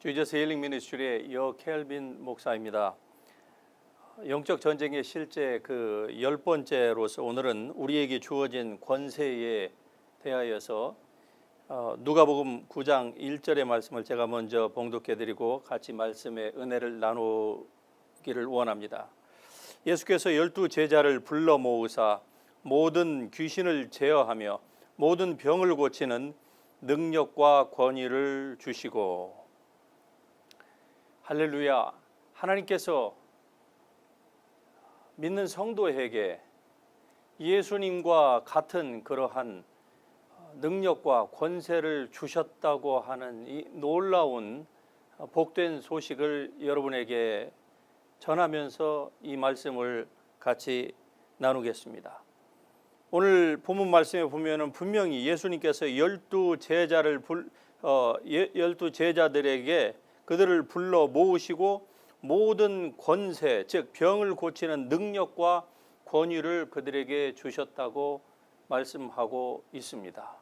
주저스 힐링 미니스트리의 여 켈빈 목사입니다. 영적 전쟁의 실제 그 10번째로서 오늘은 우리에게 주어진 권세에 대하여서 누가복음 9장 1절의 말씀을 제가 먼저 봉독해 드리고 같이 말씀의 은혜를 나누기를 원합니다. 예수께서 12 제자를 불러 모으사 모든 귀신을 제어하며 모든 병을 고치는 능력과 권위를 주시고. 할렐루야. 하나님께서 믿는 성도에게 예수님과 같은 그러한 능력과 권세를 주셨다고 하는 이 놀라운 복된 소식을 여러분에게 전하면서 이 말씀을 같이 나누겠습니다. 오늘 본문 말씀에 보면은 분명히 예수님께서 12 제자들에게 그들을 불러 모으시고 모든 권세, 즉 병을 고치는 능력과 권위를 그들에게 주셨다고 말씀하고 있습니다.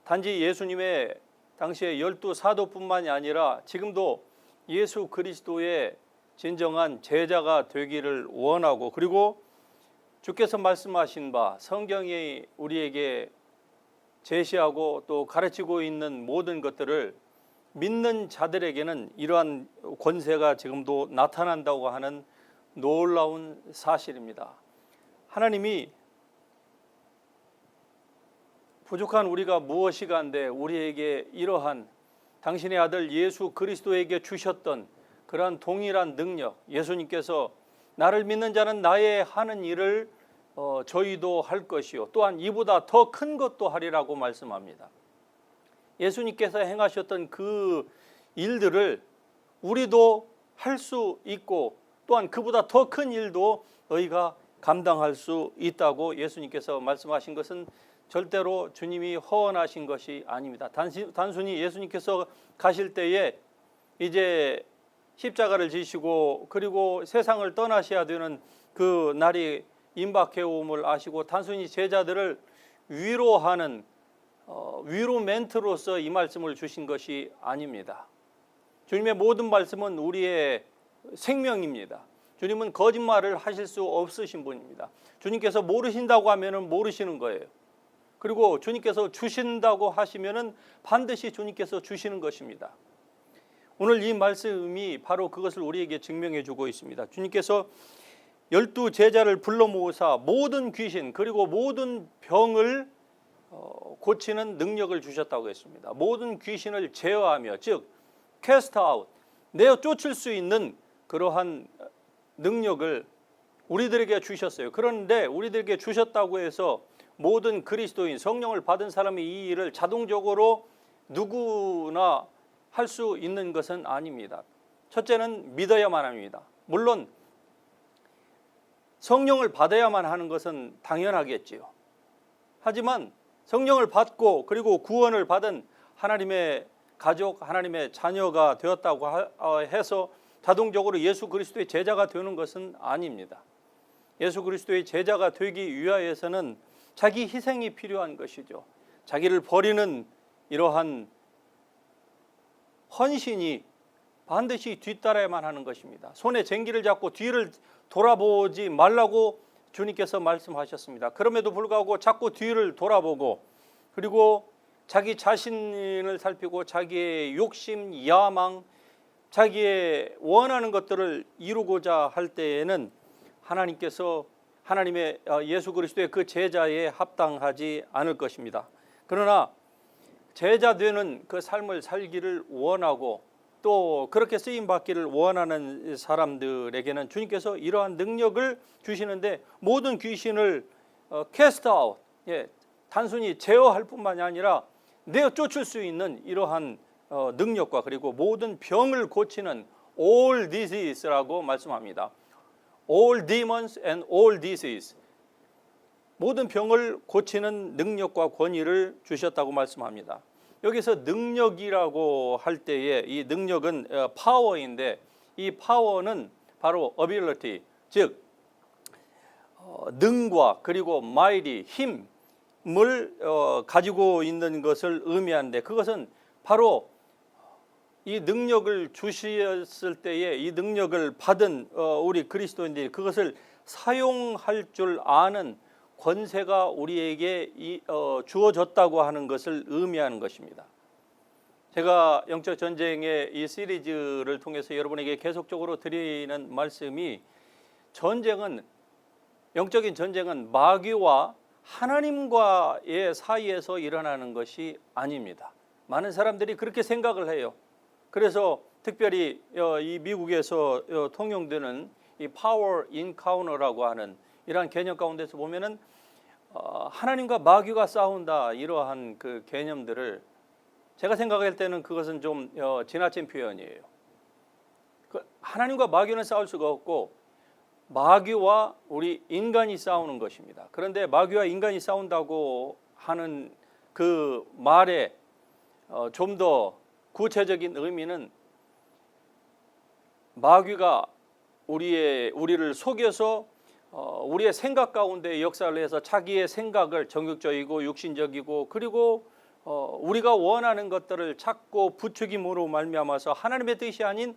단지 예수님의 당시의 12 사도뿐만이 아니라 지금도 예수 그리스도의 진정한 제자가 되기를 원하고, 그리고 주께서 말씀하신 바 성경이 우리에게 제시하고 또 가르치고 있는 모든 것들을 믿는 자들에게는 이러한 권세가 지금도 나타난다고 하는 놀라운 사실입니다. 하나님이 부족한 우리가 무엇이간데 우리에게 이러한 당신의 아들 예수 그리스도에게 주셨던 그러한 동일한 능력, 예수님께서 나를 믿는 자는 나의 하는 일을 저희도 할 것이요 또한 이보다 더 큰 것도 하리라고 말씀합니다. 예수님께서 행하셨던 그 일들을 우리도 할 수 있고 또한 그보다 더 큰 일도 너희가 감당할 수 있다고 예수님께서 말씀하신 것은 절대로 주님이 허언하신 것이 아닙니다. 단순히 예수님께서 가실 때에 이제 십자가를 지시고 그리고 세상을 떠나셔야 되는 그 날이 임박해 옴을 아시고 단순히 제자들을 위로하는 위로 멘트로서 이 말씀을 주신 것이 아닙니다. 주님의 모든 말씀은 우리의 생명입니다. 주님은 거짓말을 하실 수 없으신 분입니다. 주님께서 모르신다고 하면 모르시는 거예요. 그리고 주님께서 주신다고 하시면 반드시 주님께서 주시는 것입니다. 오늘 이 말씀이 바로 그것을 우리에게 증명해 주고 있습니다. 주님께서 12 제자를 불러 모으사 모든 귀신 그리고 모든 병을 고치는 능력을 주셨다고 했습니다. 모든 귀신을 제어하며, 즉 cast out, 내어 쫓을 수 있는 그러한 능력을 우리들에게 주셨어요. 그런데 우리들에게 주셨다고 해서 모든 그리스도인 성령을 받은 사람이 이 일을 자동적으로 누구나 할 수 있는 것은 아닙니다. 첫째는 믿어야만 합니다. 물론 성령을 받아야만 하는 것은 당연하겠지요. 하지만 성령을 받고 그리고 구원을 받은 하나님의 가족, 하나님의 자녀가 되었다고 해서 자동적으로 예수 그리스도의 제자가 되는 것은 아닙니다. 예수 그리스도의 제자가 되기 위하여서는 자기 희생이 필요한 것이죠. 자기를 버리는 이러한 헌신이 반드시 뒤따라야만 하는 것입니다. 손에 쟁기를 잡고 뒤를 돌아보지 말라고 주님께서 말씀하셨습니다. 그럼에도 불구하고 자꾸 뒤를 돌아보고 그리고 자기 자신을 살피고 자기의 욕심, 야망, 자기의 원하는 것들을 이루고자 할 때에는 하나님께서 하나님의 예수 그리스도의 그 제자에 합당하지 않을 것입니다. 그러나 제자 되는 그 삶을 살기를 원하고 또 그렇게 쓰임받기를 원하는 사람들에게는 주님께서 이러한 능력을 주시는데 모든 귀신을 cast out, 단순히 제어할 뿐만이 아니라 내어 쫓을 수 있는 이러한 능력과 그리고 모든 병을 고치는 all disease라고 말씀합니다. all demons and all disease, 모든 병을 고치는 능력과 권위를 주셨다고 말씀합니다. 여기서 능력이라고 할 때에 이 능력은 파워인데 이 파워는 바로 ability, 즉 능과 그리고 mighty, 힘을 가지고 있는 것을 의미하는데 그것은 바로 이 능력을 주셨을 때에 이 능력을 받은 우리 그리스도인들이 그것을 사용할 줄 아는 권세가 우리에게 주어졌다고 하는 것을 의미하는 것입니다. 제가 영적 전쟁의 이 시리즈를 통해서 여러분에게 계속적으로 드리는 말씀이 영적인 전쟁은 마귀와 하나님과의 사이에서 일어나는 것이 아닙니다. 많은 사람들이 그렇게 생각을 해요. 그래서 특별히 이 미국에서 통용되는 이 파워 인카우너라고 하는 이러한 개념 가운데서 보면은 하나님과 마귀가 싸운다 이러한 그 개념들을 제가 생각할 때는 그것은 좀 지나친 표현이에요. 하나님과 마귀는 싸울 수가 없고 마귀와 우리 인간이 싸우는 것입니다. 그런데 마귀와 인간이 싸운다고 하는 그 말에 좀 더 구체적인 의미는 마귀가 우리를 속여서 우리의 생각 가운데 역사를 해서 자기의 생각을 정욕적이고 육신적이고 그리고 우리가 원하는 것들을 찾고 부추김으로 말미암아서 하나님의 뜻이 아닌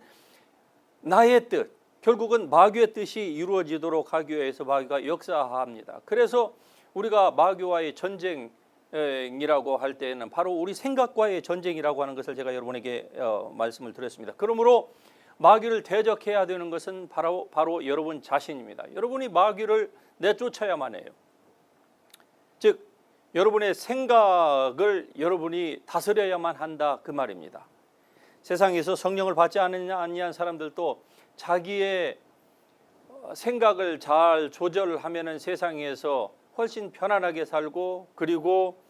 나의 뜻, 결국은 마귀의 뜻이 이루어지도록 하기 위해서 마귀가 역사합니다. 그래서 우리가 마귀와의 전쟁이라고 할 때는 바로 우리 생각과의 전쟁이라고 하는 것을 제가 여러분에게 말씀을 드렸습니다. 그러므로 마귀를 대적해야 되는 것은 바로 여러분 자신입니다. 여러분이 마귀를 내쫓아야만 해요. 즉 여러분의 생각을 여러분이 다스려야만 한다 그 말입니다. 세상에서 성령을 받지 아니한 사람들도 자기의 생각을 잘 조절하면은 세상에서 훨씬 편안하게 살고 그리고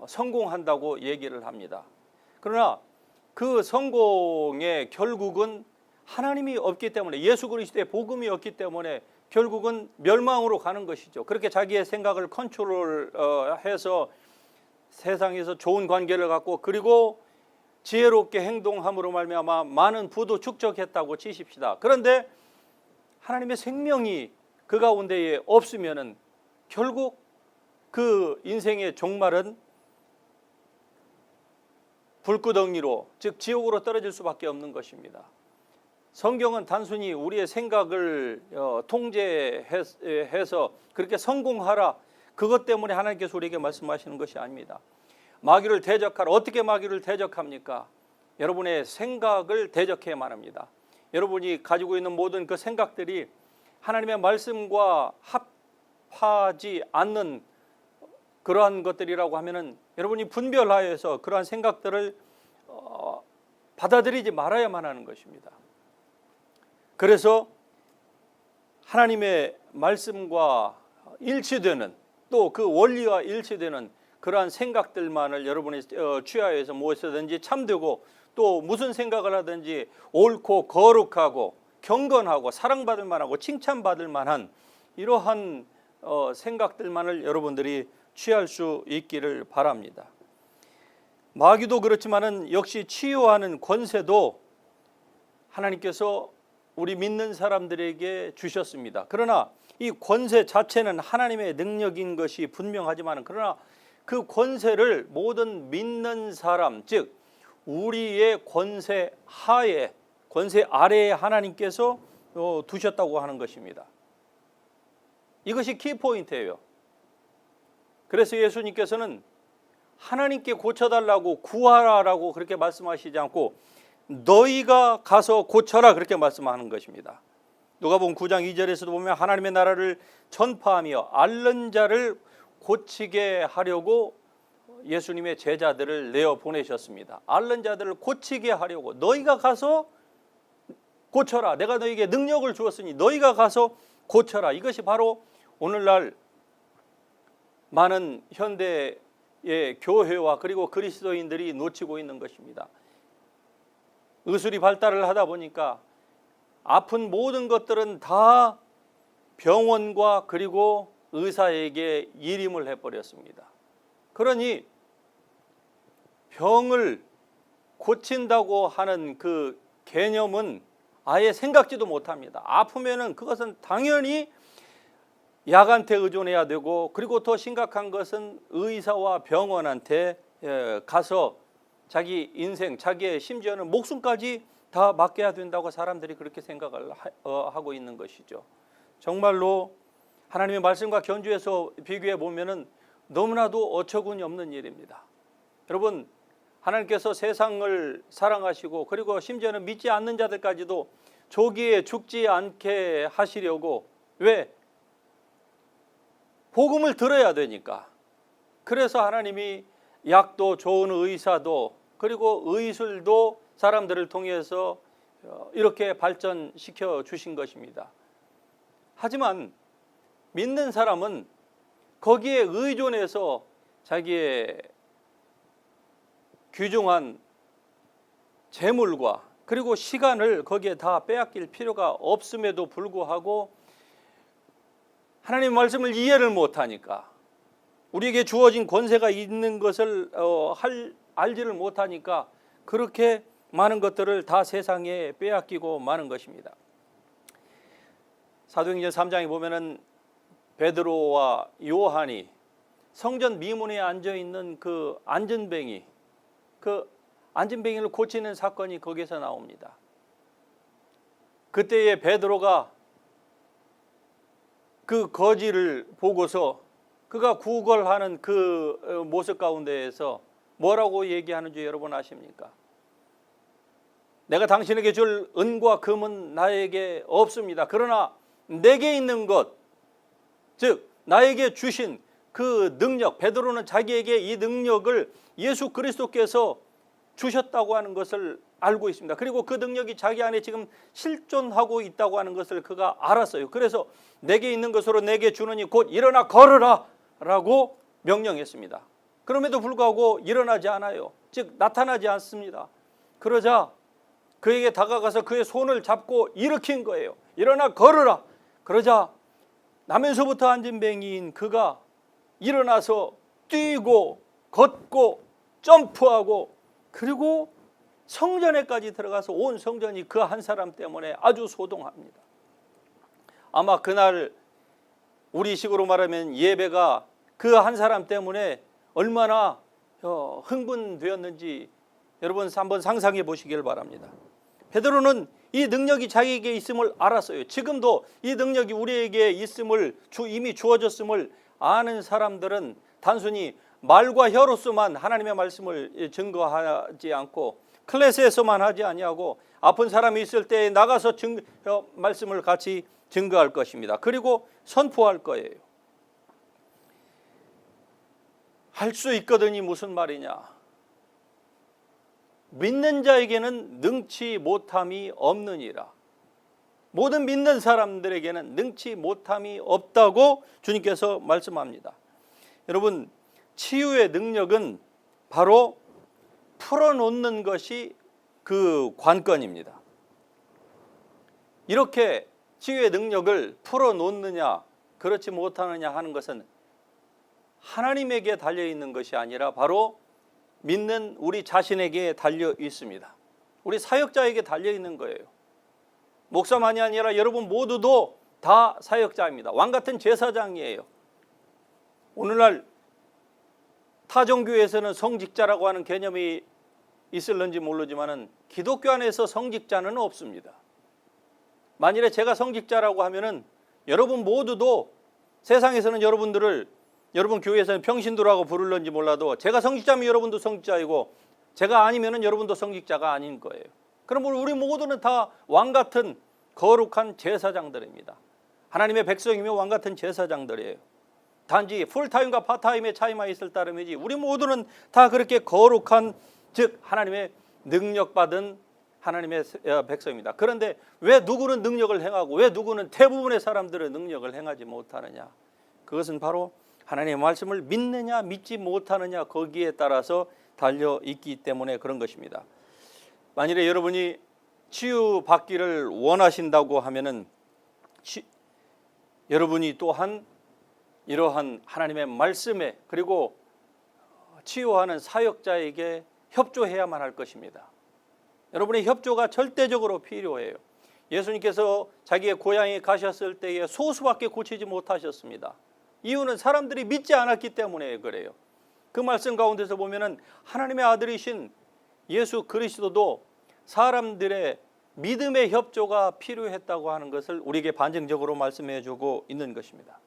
성공한다고 얘기를 합니다. 그러나 그 성공의 결국은 하나님이 없기 때문에 예수 그리스도의 복음이 없기 때문에 결국은 멸망으로 가는 것이죠. 그렇게 자기의 생각을 컨트롤해서 세상에서 좋은 관계를 갖고 그리고 지혜롭게 행동함으로 말미암아 많은 부도 축적했다고 치십시다. 그런데 하나님의 생명이 그 가운데에 없으면은 결국 그 인생의 종말은 불구덩이로 즉 지옥으로 떨어질 수밖에 없는 것입니다. 성경은 단순히 우리의 생각을 통제해서 그렇게 성공하라 그것 때문에 하나님께서 우리에게 말씀하시는 것이 아닙니다. 마귀를 대적하라. 어떻게 마귀를 대적합니까? 여러분의 생각을 대적해야만 합니다. 여러분이 가지고 있는 모든 그 생각들이 하나님의 말씀과 합하지 않는 그러한 것들이라고 하면은 여러분이 분별하여서 그러한 생각들을 받아들이지 말아야만 하는 것입니다. 그래서 하나님의 말씀과 일치되는 또 그 원리와 일치되는 그러한 생각들만을 여러분이 취하여서 무엇이든지 참되고 또 무슨 생각을 하든지 옳고 거룩하고 경건하고 사랑받을 만하고 칭찬받을 만한 이러한 생각들만을 여러분들이 취할 수 있기를 바랍니다. 마귀도 그렇지만은 역시 치유하는 권세도 하나님께서 우리 믿는 사람들에게 주셨습니다. 그러나 이 권세 자체는 하나님의 능력인 것이 분명하지만 그러나 그 권세를 모든 믿는 사람 즉 우리의 권세 하에 권세 아래에 하나님께서 두셨다고 하는 것입니다. 이것이 키포인트예요. 그래서 예수님께서는 하나님께 고쳐달라고 구하라라고 그렇게 말씀하시지 않고 너희가 가서 고쳐라 그렇게 말씀하는 것입니다. 누가복음 9장 2절에서도 보면 하나님의 나라를 전파하며 앓는 자를 고치게 하려고 예수님의 제자들을 내어 보내셨습니다. 앓는 자들을 고치게 하려고 너희가 가서 고쳐라. 내가 너희에게 능력을 주었으니 너희가 가서 고쳐라. 이것이 바로 오늘날 많은 현대의 교회와 그리고 그리스도인들이 놓치고 있는 것입니다. 의술이 발달을 하다 보니까 아픈 모든 것들은 다 병원과 그리고 의사에게 일임을 해버렸습니다. 그러니 병을 고친다고 하는 그 개념은 아예 생각지도 못합니다. 아프면은 그것은 당연히 약한테 의존해야 되고 그리고 더 심각한 것은 의사와 병원한테 가서 자기 인생, 자기의 심지어는 목숨까지 다 맡겨야 된다고 사람들이 그렇게 생각을 하고 있는 것이죠. 정말로 하나님의 말씀과 견주해서 비교해 보면은 너무나도 어처구니 없는 일입니다. 여러분, 하나님께서 세상을 사랑하시고 그리고 심지어는 믿지 않는 자들까지도 조기에 죽지 않게 하시려고, 왜? 복음을 들어야 되니까. 그래서 하나님이 약도 좋은 의사도 그리고 의술도 사람들을 통해서 이렇게 발전시켜 주신 것입니다. 하지만 믿는 사람은 거기에 의존해서 자기의 귀중한 재물과 그리고 시간을 거기에 다 빼앗길 필요가 없음에도 불구하고 하나님의 말씀을 이해를 못하니까, 우리에게 주어진 권세가 있는 것을 알지를 못하니까 그렇게 많은 것들을 다 세상에 빼앗기고 마는 것입니다. 사도행전 3장에 보면은 베드로와 요한이 성전 미문에 앉아 있는 그 안전뱅이를 고치는 사건이 거기서 나옵니다. 그때에 베드로가 그 거지를 보고서 그가 구걸하는 그 모습 가운데에서 뭐라고 얘기하는 줄 여러분 아십니까? 내가 당신에게 줄 은과 금은 나에게 없습니다. 그러나 내게 있는 것, 즉 나에게 주신 그 능력, 베드로는 자기에게 이 능력을 예수 그리스도께서 주셨다고 하는 것을 알고 있습니다. 그리고 그 능력이 자기 안에 지금 실존하고 있다고 하는 것을 그가 알았어요. 그래서 내게 있는 것으로 내게 주느니 곧 일어나 걸으라 라고 명령했습니다. 그럼에도 불구하고 일어나지 않아요. 즉 나타나지 않습니다. 그러자 그에게 다가가서 그의 손을 잡고 일으킨 거예요. 일어나 걸으라. 그러자 나면서부터 안진뱅이인 그가 일어나서 뛰고 걷고 점프하고 그리고 성전에까지 들어가서 온 성전이 그 한 사람 때문에 아주 소동합니다. 아마 그날 우리식으로 말하면 예배가 그 한 사람 때문에 얼마나 흥분되었는지 여러분 한번 상상해 보시길 바랍니다. 베드로는 이 능력이 자기에게 있음을 알았어요. 지금도 이 능력이 우리에게 있음을 이미 주어졌음을 아는 사람들은 단순히 말과 혀로서만 하나님의 말씀을 증거하지 않고 클래스에서만 하지 아니하고 아픈 사람이 있을 때 나가서 말씀을 같이 증거할 것입니다. 그리고 선포할 거예요. 할 수 있거든이 무슨 말이냐? 믿는 자에게는 능치 못함이 없느니라. 모든 믿는 사람들에게는 능치 못함이 없다고 주님께서 말씀합니다. 여러분, 치유의 능력은 바로 풀어놓는 것이 그 관건입니다. 이렇게 치유의 능력을 풀어놓느냐 그렇지 못하느냐 하는 것은 하나님에게 달려있는 것이 아니라 바로 믿는 우리 자신에게 달려 있습니다. 우리 사역자에게 달려 있는 거예요. 목사만이 아니라 여러분 모두도 다 사역자입니다. 왕같은 제사장이에요. 오늘날 타종교에서는 성직자라고 하는 개념이 있을런지 모르지만은 기독교 안에서 성직자는 없습니다. 만일에 제가 성직자라고 하면은 여러분 모두도 세상에서는 여러분들을 여러분 교회에서는 평신도라고 부를런지 몰라도 제가 성직자면 여러분도 성직자이고 제가 아니면은 여러분도 성직자가 아닌 거예요. 그럼 우리 모두는 다 왕같은 거룩한 제사장들입니다. 하나님의 백성이며 왕같은 제사장들이에요. 단지 풀타임과 파타임의 차이만 있을 따름이지 우리 모두는 다 그렇게 거룩한 즉 하나님의 능력받은 하나님의 백성입니다. 그런데 왜 누구는 능력을 행하고 왜 누구는 대부분의 사람들은 능력을 행하지 못하느냐? 그것은 바로 하나님의 말씀을 믿느냐 믿지 못하느냐 거기에 따라서 달려있기 때문에 그런 것입니다. 만일에 여러분이 치유받기를 원하신다고 하면은 여러분이 또한 이러한 하나님의 말씀에 그리고 치유하는 사역자에게 협조해야만 할 것입니다. 여러분의 협조가 절대적으로 필요해요. 예수님께서 자기의 고향에 가셨을 때에 소수밖에 고치지 못하셨습니다. 이유는 사람들이 믿지 않았기 때문에 그래요. 그 말씀 가운데서 보면은 하나님의 아들이신 예수 그리스도도 사람들의 믿음의 협조가 필요했다고 하는 것을 우리에게 반증적으로 말씀해 주고 있는 것입니다.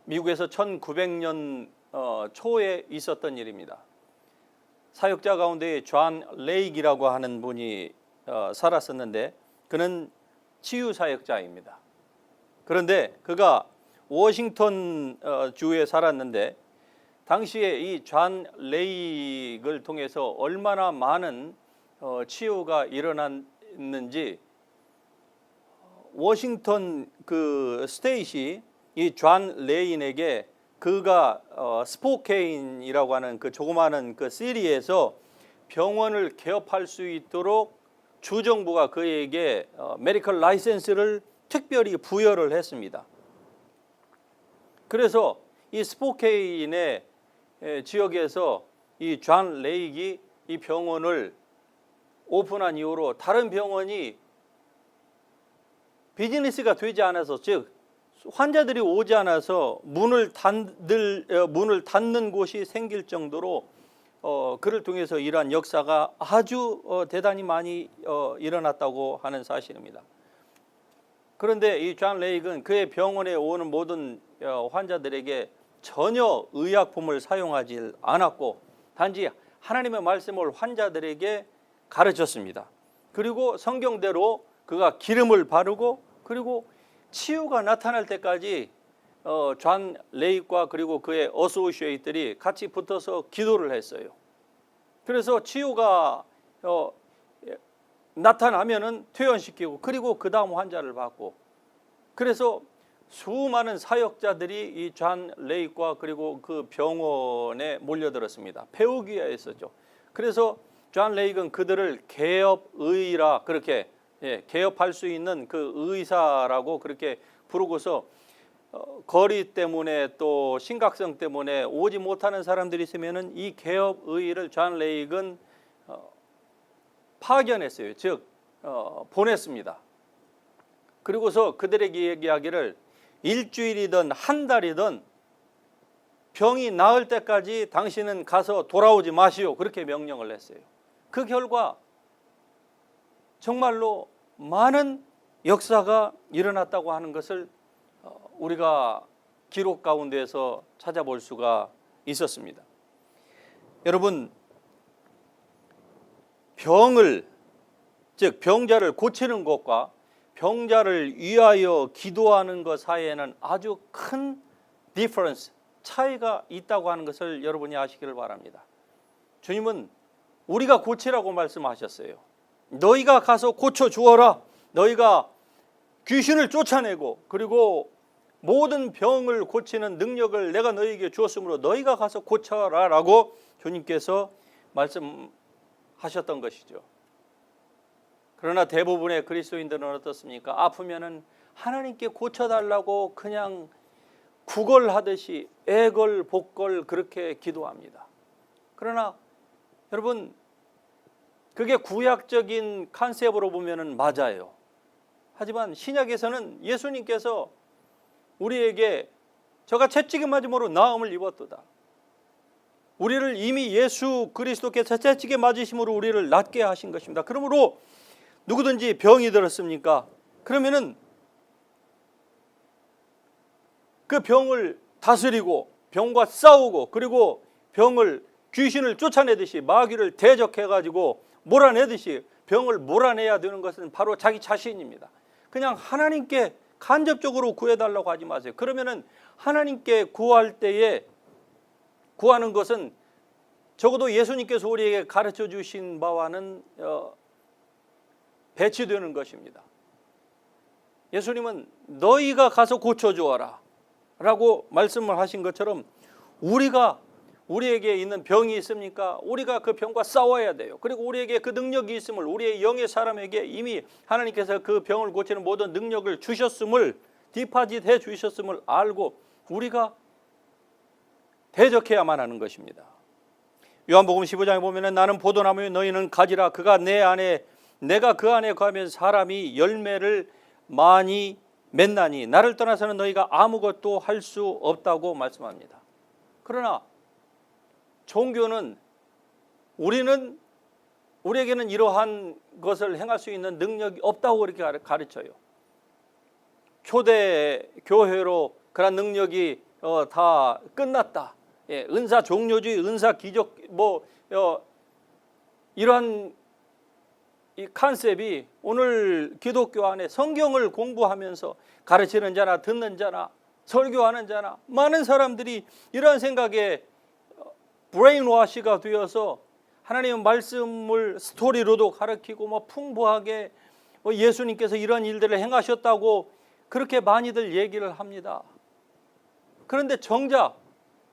미국에서 1900년 초에 있었던 일입니다. 사역자 가운데 존 레이기라고 하는 분이 살았었는데 그는 치유 사역자입니다. 그런데 그가 워싱턴 주에 살았는데 당시에 이 존 레이기를 통해서 얼마나 많은 치유가 일어났는지 워싱턴 그 스테이시 이 존 레인에게 그가 스포케인이라고 하는 그 조그마한 그 시리에서 병원을 개업할 수 있도록 주정부가 그에게 메디컬 라이센스를 특별히 부여를 했습니다. 그래서 이 스포케인의 지역에서 이 존 레이기 이 병원을 오픈한 이후로 다른 병원이 비즈니스가 되지 않아서, 즉 환자들이 오지 않아서 문을 닫는 곳이 생길 정도로 그를 통해서 이러한 역사가 아주 대단히 많이 일어났다고 하는 사실입니다. 그런데 이 존 레이기는 그의 병원에 오는 모든 환자들에게 전혀 의약품을 사용하지 않았고 단지 하나님의 말씀을 환자들에게 가르쳤습니다. 그리고 성경대로 그가 기름을 바르고 그리고 치유가 나타날 때까지 존 레이기와 그리고 그의 어소시에이트들이 같이 붙어서 기도를 했어요. 그래서 치유가 나타나면은 퇴원시키고 그리고 그 다음 환자를 받고, 그래서 수많은 사역자들이 이 존 레이기와 그리고 그 병원에 몰려들었습니다. 배우기 위해서죠. 그래서 존 레이기는 그들을 개업의라 그렇게 개업할 수 있는 그 의사라고 그렇게 부르고서 거리 때문에 또 심각성 때문에 오지 못하는 사람들이 있으면은 이 개업의를 존 레이기는 파견했어요. 즉 보냈습니다. 그리고서 그들에게 얘기하기를 일주일이든 한 달이든 병이 나을 때까지 당신은 가서 돌아오지 마시오, 그렇게 명령을 했어요. 그 결과 정말로 많은 역사가 일어났다고 하는 것을 우리가 기록 가운데에서 찾아볼 수가 있었습니다. 여러분, 즉 병자를 고치는 것과 병자를 위하여 기도하는 것 사이에는 아주 큰 디퍼런스, 차이가 있다고 하는 것을 여러분이 아시기를 바랍니다. 주님은 우리가 고치라고 말씀하셨어요. 너희가 가서 고쳐 주어라. 너희가 귀신을 쫓아내고 그리고 모든 병을 고치는 능력을 내가 너희에게 주었으므로 너희가 가서 고쳐라 라고 주님께서 말씀하셨던 것이죠. 그러나 대부분의 그리스도인들은 어떻습니까? 아프면은 하나님께 고쳐달라고 그냥 구걸하듯이 애걸복걸 그렇게 기도합니다. 그러나 여러분, 그게 구약적인 컨셉으로 보면은 맞아요. 하지만 신약에서는 예수님께서 우리에게 저가 채찍에 맞음으로 나음을 입었도다. 우리를 이미 예수 그리스도께서 채찍에 맞으심으로 우리를 낫게 하신 것입니다. 그러므로 누구든지 병이 들었습니까? 그러면은 그 병을 다스리고 병과 싸우고 그리고 병을 귀신을 쫓아내듯이 마귀를 대적해가지고 몰아내듯이 병을 몰아내야 되는 것은 바로 자기 자신입니다. 그냥 하나님께 간접적으로 구해달라고 하지 마세요. 그러면은 하나님께 구할 때에 구하는 것은 적어도 예수님께서 우리에게 가르쳐 주신 바와는 배치되는 것입니다. 예수님은 너희가 가서 고쳐주어라 라고 말씀을 하신 것처럼 우리에게 있는 병이 있습니까? 우리가 그 병과 싸워야 돼요. 그리고 우리에게 그 능력이 있음을, 우리의 영의 사람에게 이미 하나님께서 그 병을 고치는 모든 능력을 주셨음을, 디파짓해 주셨음을 알고 우리가 대적해야만 하는 것입니다. 요한복음 15장에 보면 나는 포도나무요 너희는 가지라. 그가 내 안에 내가 그 안에 거하면 사람이 열매를 많이 맺나니 나를 떠나서는 너희가 아무것도 할 수 없다고 말씀합니다. 그러나 종교는 우리는 우리에게는 이러한 것을 행할 수 있는 능력이 없다고 그렇게 가르쳐요. 초대 교회로 그런 능력이 다 끝났다. 예, 은사 종료주의, 은사 기적 이러한 이 컨셉이 오늘 기독교 안에 성경을 공부하면서 가르치는 자나 듣는 자나 설교하는 자나 많은 사람들이 이러한 생각에 브레인워시가 되어서 하나님의 말씀을 스토리로도 가르치고 풍부하게 예수님께서 이런 일들을 행하셨다고 그렇게 많이들 얘기를 합니다. 그런데 정작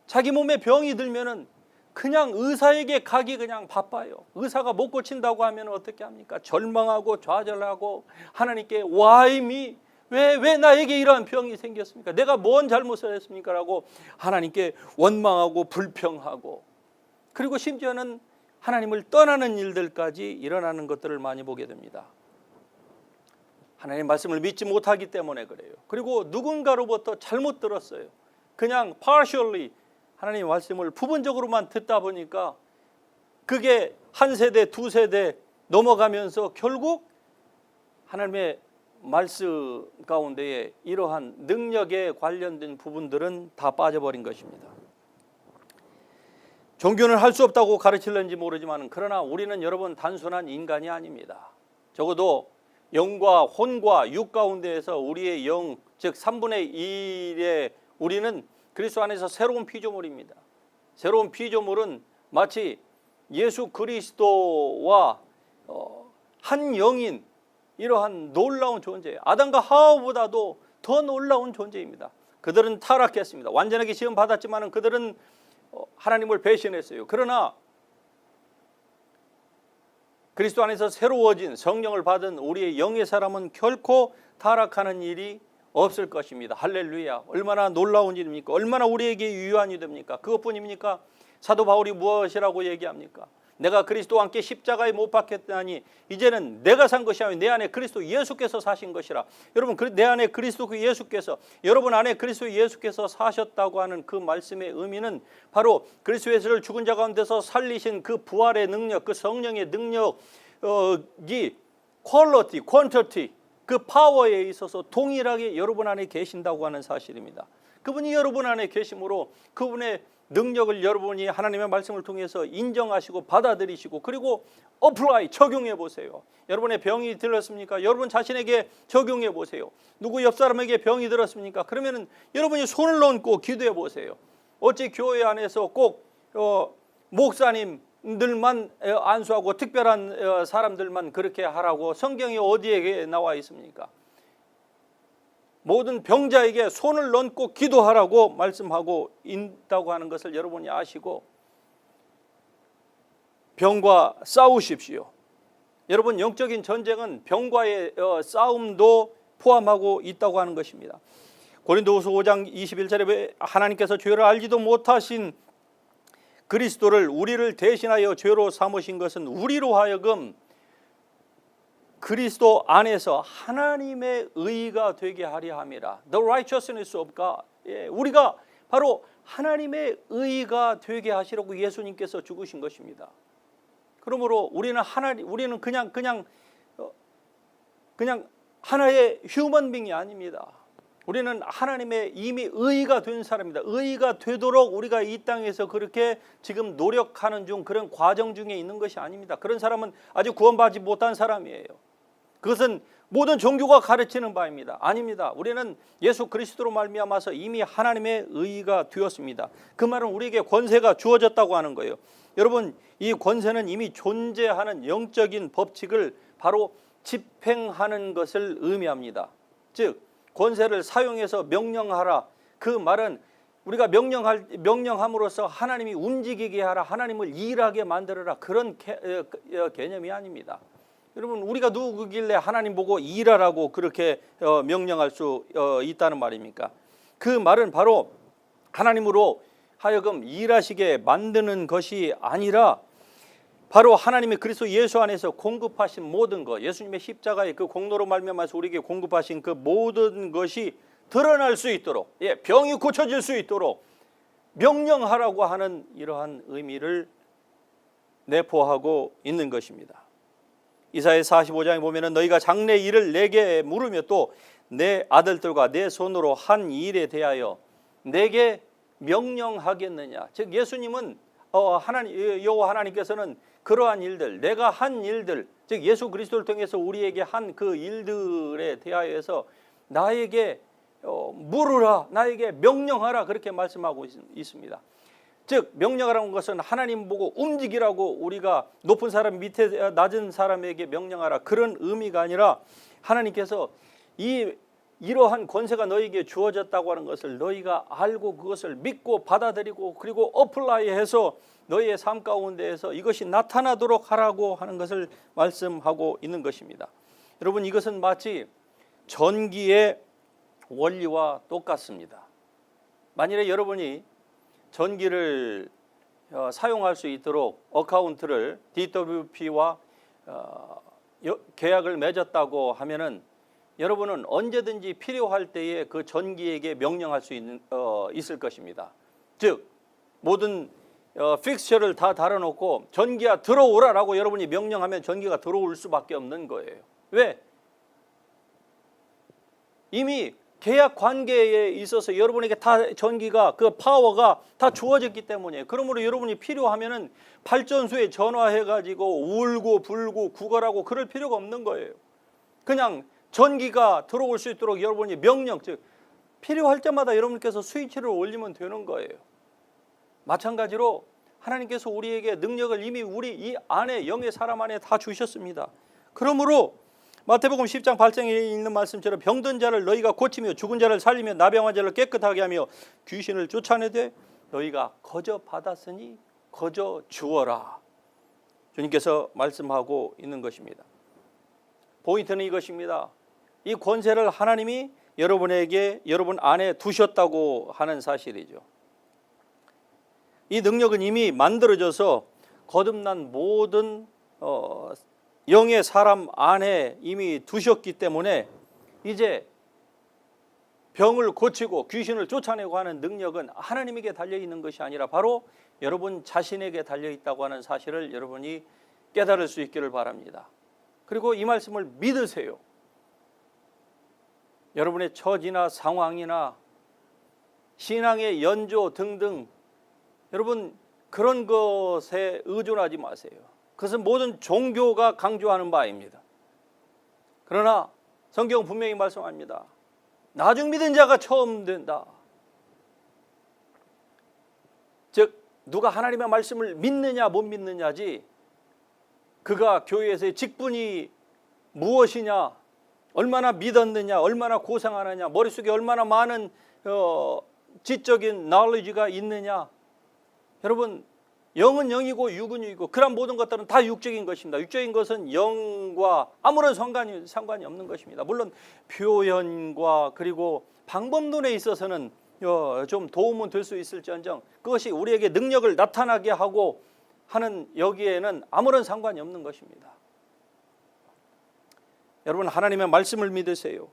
자기 몸에 병이 들면은 그냥 의사에게 가기 그냥 바빠요. 의사가 못 고친다고 하면 어떻게 합니까? 절망하고 좌절하고 하나님께 Why me? 왜 나에게 이러한 병이 생겼습니까? 내가 뭔 잘못을 했습니까? 라고 하나님께 원망하고 불평하고, 그리고 심지어는 하나님을 떠나는 일들까지 일어나는 것들을 많이 보게 됩니다. 하나님의 말씀을 믿지 못하기 때문에 그래요. 그리고 누군가로부터 잘못 들었어요. 그냥 partially 하나님의 말씀을 부분적으로만 듣다 보니까 그게 한 세대, 두 세대 넘어가면서 결국 하나님의 말씀 가운데에 이러한 능력에 관련된 부분들은 다 빠져버린 것입니다. 종교는 할 수 없다고 가르치는지 모르지만, 그러나 우리는 여러분 단순한 인간이 아닙니다. 적어도 영과 혼과 육 가운데에서 우리의 영, 즉 3분의 1의 우리는 그리스도 안에서 새로운 피조물입니다. 새로운 피조물은 마치 예수 그리스도와 한 영인 이러한 놀라운 존재예요. 아담과 하와보다도 더 놀라운 존재입니다. 그들은 타락했습니다. 완전하게 시험 받았지만 그들은 하나님을 배신했어요. 그러나 그리스도 안에서 새로워진 성령을 받은 우리의 영의 사람은 결코 타락하는 일이 없을 것입니다. 할렐루야. 얼마나 놀라운 일입니까? 얼마나 우리에게 유효한 일입니까? 그것뿐입니까? 사도 바울이 무엇이라고 얘기합니까? 내가 그리스도와 함께 십자가에 못 박혔다니 이제는 내가 산 것이 아니라 내 안에 그리스도 예수께서 사신 것이라. 여러분, 내 안에 그리스도 예수께서, 여러분 안에 그리스도 예수께서 사셨다고 하는 그 말씀의 의미는 바로 그리스도 예수를 죽은 자 가운데서 살리신 그 부활의 능력, 그 성령의 능력이 퀄리티, 퀀티티, 그 파워에 있어서 동일하게 여러분 안에 계신다고 하는 사실입니다. 그분이 여러분 안에 계심으로 그분의 능력을 여러분이 하나님의 말씀을 통해서 인정하시고 받아들이시고, 그리고 어플라이, 적용해 보세요. 여러분의 병이 들었습니까? 여러분 자신에게 적용해 보세요. 누구 옆 사람에게 병이 들었습니까? 그러면은 여러분이 손을 얹고 기도해 보세요. 어찌 교회 안에서 꼭 목사님들만 안수하고 특별한 사람들만 그렇게 하라고 성경이 어디에 나와 있습니까? 모든 병자에게 손을 얹고 기도하라고 말씀하고 있다고 하는 것을 여러분이 아시고 병과 싸우십시오. 여러분, 영적인 전쟁은 병과의 싸움도 포함하고 있다고 하는 것입니다. 고린도후서 5장 21절에 하나님께서 죄를 알지도 못하신 그리스도를 우리를 대신하여 죄로 삼으신 것은 우리로 하여금 그리스도 안에서 하나님의 의가 되게 하려 함이라. The righteousness of God. 우리가 바로 하나님의 의가 되게 하시려고 예수님께서 죽으신 것입니다. 그러므로 우리는 그냥 하나의 휴먼 빙이 아닙니다. 우리는 하나님의 이미 의가 된 사람입니다. 의가 되도록 우리가 이 땅에서 그렇게 지금 노력하는 중, 그런 과정 중에 있는 것이 아닙니다. 그런 사람은 아직 구원받지 못한 사람이에요. 그것은 모든 종교가 가르치는 바입니다. 아닙니다. 우리는 예수 그리스도로 말미암아서 이미 하나님의 의가 되었습니다. 그 말은 우리에게 권세가 주어졌다고 하는 거예요. 여러분, 이 권세는 이미 존재하는 영적인 법칙을 바로 집행하는 것을 의미합니다. 즉 권세를 사용해서 명령하라. 그 말은 우리가 명령함으로써 하나님이 움직이게 하라, 하나님을 일하게 만들어라, 그런 개념이 아닙니다. 여러분, 우리가 누구길래 하나님 보고 일하라고 그렇게 명령할 수 있다는 말입니까? 그 말은 바로 하나님으로 하여금 일하시게 만드는 것이 아니라 바로 하나님이 그리스도 예수 안에서 공급하신 모든 것, 예수님의 십자가의 그 공로로 말미암아서 우리에게 공급하신 그 모든 것이 드러날 수 있도록, 병이 고쳐질 수 있도록 명령하라고 하는 이러한 의미를 내포하고 있는 것입니다. 이사야 45장에 보면은 너희가 장래 일을 내게 물으며 또 내 아들들과 내 손으로 한 일에 대하여 내게 명령하겠느냐. 즉 예수님은 여호와 하나님께서는 그러한 일들, 내가 한 일들, 즉 예수 그리스도를 통해서 우리에게 한 그 일들에 대하여서 나에게 물으라, 나에게 명령하라, 그렇게 말씀하고 있습니다. 즉 명령하라는 것은 하나님 보고 움직이라고, 우리가 높은 사람 밑에 낮은 사람에게 명령하라, 그런 의미가 아니라 하나님께서 이러한 권세가 너희에게 주어졌다고 하는 것을 너희가 알고 그것을 믿고 받아들이고 그리고 어플라이해서 너희의 삶 가운데에서 이것이 나타나도록 하라고 하는 것을 말씀하고 있는 것입니다. 여러분, 이것은 마치 전기의 원리와 똑같습니다. 만일에 여러분이 전기를 사용할 수 있도록 어카운트를 DWP와 계약을 맺었다고 하면은 여러분은 언제든지 필요할 때에 그 전기에게 명령할 수 있을 것입니다. 즉 모든 픽스처를 다 달아놓고 전기야 들어오라라고 여러분이 명령하면 전기가 들어올 수밖에 없는 거예요. 왜? 이미 계약 관계에 있어서 여러분에게 다 전기가, 그 파워가 다 주어졌기 때문이에요. 그러므로 여러분이 필요하면은 발전소에 전화해가지고 울고 불고 구걸하고 그럴 필요가 없는 거예요. 그냥 전기가 들어올 수 있도록 여러분이 명령, 즉 필요할 때마다 여러분께서 스위치를 올리면 되는 거예요. 마찬가지로 하나님께서 우리에게 능력을 이미 우리 이 안에, 영의 사람 안에 다 주셨습니다. 그러므로 마태복음 10장 8장에 있는 말씀처럼 병든 자를 너희가 고치며 죽은 자를 살리며 나병한 자를 깨끗하게 하며 귀신을 쫓아내되 너희가 거저 받았으니 거저 주어라. 주님께서 말씀하고 있는 것입니다. 포인트는 이것입니다. 이 권세를 하나님이 여러분에게, 여러분 안에 두셨다고 하는 사실이죠. 이 능력은 이미 만들어져서 거듭난 모든 영의 사람 안에 이미 두셨기 때문에 이제 병을 고치고 귀신을 쫓아내고 하는 능력은 하나님에게 달려있는 것이 아니라 바로 여러분 자신에게 달려있다고 하는 사실을 여러분이 깨달을 수 있기를 바랍니다. 그리고 이 말씀을 믿으세요. 여러분의 처지나 상황이나 신앙의 연조 등등 여러분 그런 것에 의존하지 마세요. 그것은 모든 종교가 강조하는 바입니다. 그러나 성경은 분명히 말씀합니다. 나중 믿은 자가 처음 된다. 즉 누가 하나님의 말씀을 믿느냐 못 믿느냐지, 그가 교회에서의 직분이 무엇이냐, 얼마나 믿었느냐, 얼마나 고생하느냐, 머릿속에 얼마나 많은 지적인 knowledge가 있느냐. 여러분, 영은 영이고 육은 육이고 그런 모든 것들은 다 육적인 것입니다. 육적인 것은 영과 아무런 상관이 없는 것입니다. 물론 표현과 그리고 방법론에 있어서는 좀 도움은 될 수 있을지언정 그것이 우리에게 능력을 나타나게 하고 하는 여기에는 아무런 상관이 없는 것입니다. 여러분, 하나님의 말씀을 믿으세요.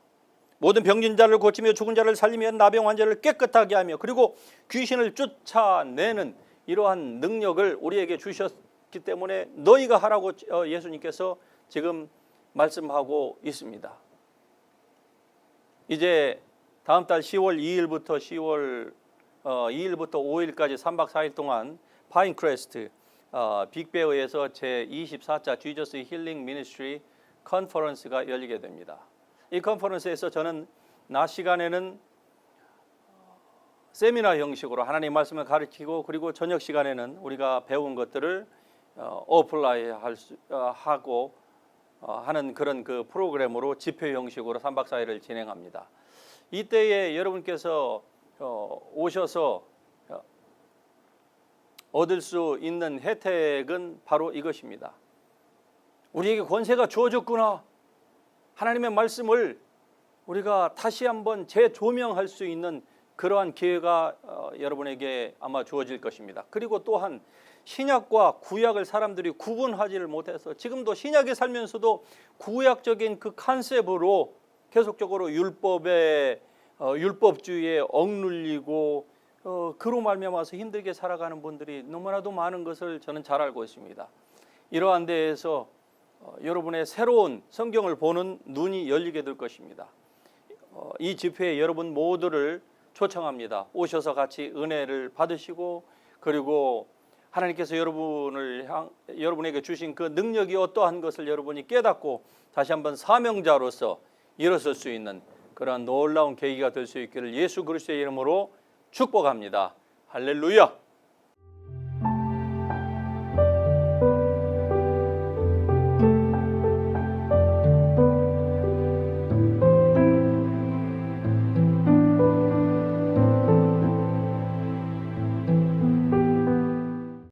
모든 병진 자를 고치며 죽은 자를 살리며 나병 환자를 깨끗하게 하며 그리고 귀신을 쫓아내는 이러한 능력을 우리에게 주셨기 때문에 너희가 하라고 예수님께서 지금 말씀하고 있습니다. 이제 다음 달 10월 2일부터 5일까지 3박 4일 동안 파인크레스트 빅베어에서 제24차 지저스 힐링 미니스트리 컨퍼런스가 열리게 됩니다. 이 컨퍼런스에서 저는 낮 시간에는 세미나 형식으로 하나님의 말씀을 가르치고 그리고 저녁 시간에는 우리가 배운 것들을 어플라이 하고 하는 그런 그 프로그램으로 집회 형식으로 3박 4일을 진행합니다. 이때에 여러분께서 오셔서 얻을 수 있는 혜택은 바로 이것입니다. 우리에게 권세가 주어졌구나. 하나님의 말씀을 우리가 다시 한번 재조명할 수 있는 그러한 기회가 여러분에게 아마 주어질 것입니다. 그리고 또한 신약과 구약을 사람들이 구분하지를 못해서 지금도 신약에 살면서도 구약적인 그 컨셉으로 계속적으로 율법주의에 억눌리고 그로 말미암아서 힘들게 살아가는 분들이 너무나도 많은 것을 저는 잘 알고 있습니다. 이러한 데에서 여러분의 새로운 성경을 보는 눈이 열리게 될 것입니다. 이 집회에 여러분 모두를 초청합니다. 오셔서 같이 은혜를 받으시고, 그리고 하나님께서 여러분에게 주신 그 능력이 어떠한 것을 여러분이 깨닫고 다시 한번 사명자로서 일어설 수 있는 그런 놀라운 계기가 될 수 있기를 예수 그리스도의 이름으로 축복합니다. 할렐루야.